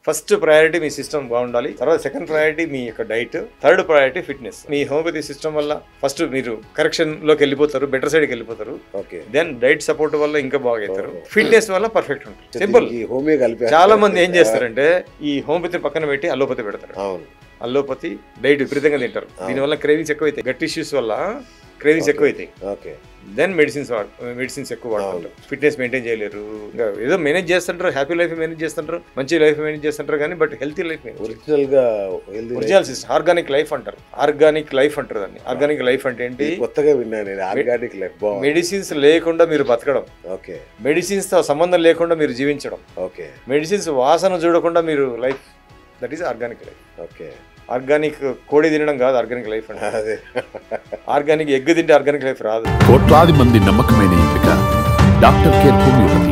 First priority మీ system బాగుండాలి, తర్వాత second priority మీ యొక్క డైట్, థర్డ్ ప్రయారిటీ ఫిట్నెస్. మీ హోమియోపతి సిస్టమ్ వల్ల ఫస్ట్ మీరు కరెక్షన్ లోకి వెళ్ళిపోతారు, బెటర్ సైడ్కి వెళ్ళిపోతారు. దెన్ డైట్ సపోర్ట్ వల్ల ఇంకా బాగా అవుతారు, ఫిట్నెస్ వల్ల పర్ఫెక్ట్ ఉంటుంది. సింపుల్. చాలా మంది ఏం చేస్తారంటే ఈ హోమియోపతి పక్కన పెట్టి అలోపతి పెడతారు. అల్లోపతి డైట్ విపరీతంగా తింటారు, దీనివల్ల క్రేవింగ్స్ ఎక్కువైతాయి, గట్ ఇష్యూస్ వల్ల క్రేవింగ్స్ ఎక్కువైతాయి. దెన్ మెడిసిన్స్ ఎక్కువ వాడుతుంటారు, ఫిట్నెస్ మెయింటైన్ చేయలేరు. ఇంకా ఏదో మేనేజ్ చేస్తుంటారు, హ్యాపీ లైఫ్ మేనేజ్ చేస్తుంటారు, మంచి లైఫ్ మేనేజ్ చేస్తుంటారు, కానీ but healthy life original system organic life అంటారు. ఆర్గానిక్ లైఫ్ అంటారు దాన్ని. ఆర్గానిక్ లైఫ్ అంటే ఏంటి? కొత్తగా విన్నాను. ఆర్గానిక్ లైఫ్ మెడిసిన్స్ లేకుండా మీరు బతకడం, మెడిసిన్స్ తో సంబంధం లేకుండా మీరు జీవించడం, మెడిసిన్స్ వాసన చూడకుండా మీరు life, that is organic life. Organic కోడి తినడం కాదు ఆర్గానిక్ లైఫ్ అంటే. ఆర్గానిక్ ఎగ్ తింటే ఆర్గానిక్ లైఫ్ రాదు. కోట్లాది మంది నమ్మకమైన ఎంపిక డాక్టర్ కేర్ హోమియోపతి.